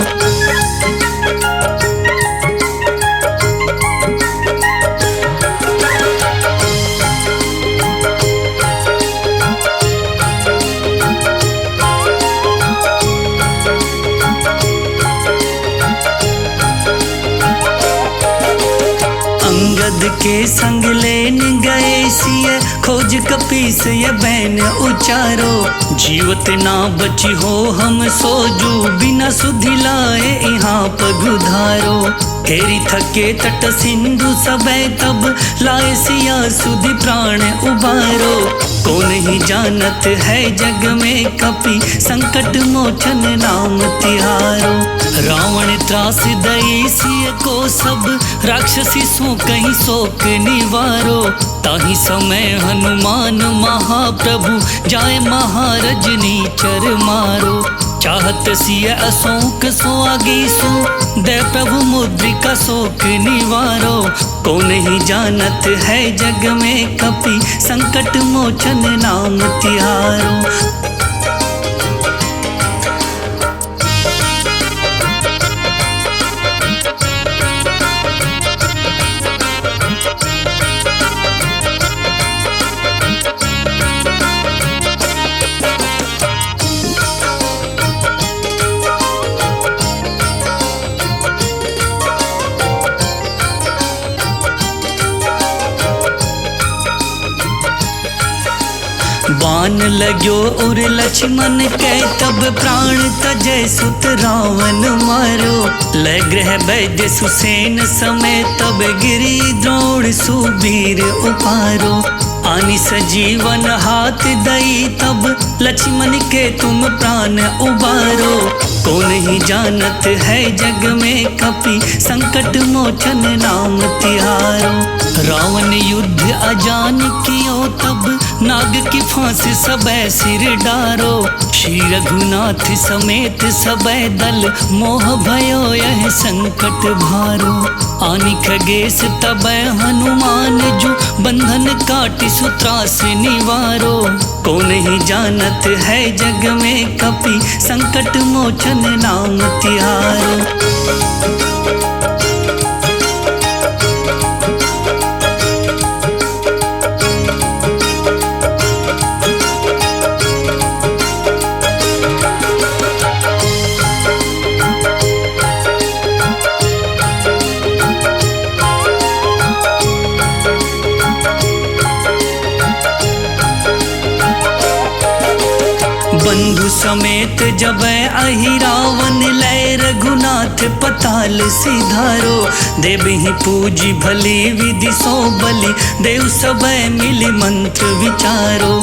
अंगद के संग लेन गए सिय, खोज कपीस ये बैन उचारो। जीवत ना बची हो हम सोजू, बिना सुधि लाए यहाँ पगुधारो। हेरी थके तट सिंधु सबे, तब लाए सिया सुधि प्राण उबारो। को नहीं जानत है जग में कपि, संकट मोचन नाम तिहारो। रावण त्रास दई सिय को, सब राक्षसी सो कहीं शोक निवारो। ताहि समय हनुमान महाप्रभु, जाए महारजनी चर मारो। चाहत सिय अशोक सो आगी सो, दे प्रभु मुद्रिका शोक निवारो। को नहीं जानत है जग में कपि, संकट मोचन नाम तिहारो। बान लगो और लक्ष्मण के तब प्राण तजय सुत रावण मारो। लय ग्रह वैद्य सुसेन समय तब गिरी द्रोण सुबीर उपारो। आनि सजीवन हाथ दई तब लक्ष्मण के तुम प्राण उबारो। कौन ही जानत है जग में कपि संकट मोचन नाम तिहारो। रावण युद्ध अजान कियो तब नाग की फांसी सबे सिर डारो। श्री रघुनाथ समेत सबे दल मोह भयो यह संकट भारो। आनि खगेश तबै हनुमान जो बंधन काटि सुत्रास निवारो। कौन ही जानत है जग में कपि संकट मोचन नाम तिहारो। बंधु समेत जब अहि रावण लय रघुनाथ पताल सिधारो। देवहि पूजी भली विधि सो बलि देव सब मिली मंत्र विचारो।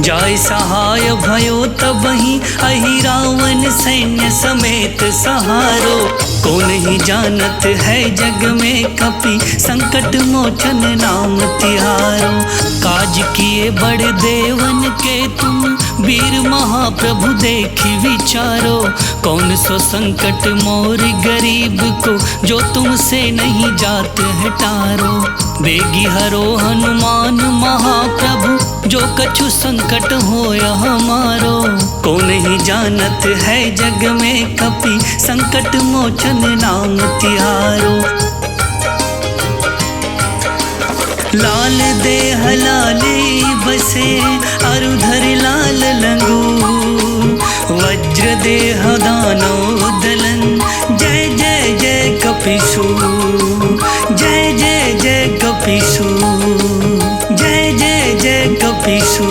जाय सहाय भयो तबहि अहि रावण सैन्य समेत सहारो। कौन ही जानत है जग में कपि संकट मोचन नाम तिहारो। काज किए बड़ देवन के तुम वीर महाप्रभु देखी विचारो। कौन सो संकट मोर गरीब को जो तुमसे नहीं जात है टारो। बेगी हरो हनुमान महाप्रभु जो कछु संकट होया हमारो। कौन ही जानत है जग में कपि संकट मोचन नाम तिहारो। लाल देह लाली बसे अरुधर लाल लंगू। वज्र देह दानव दलन जय। जय जय जय जय जय जय जय जय जय जय जय जय जय जय जय जय जय जय जय जय जय जय जय जय जय जय कपीसु।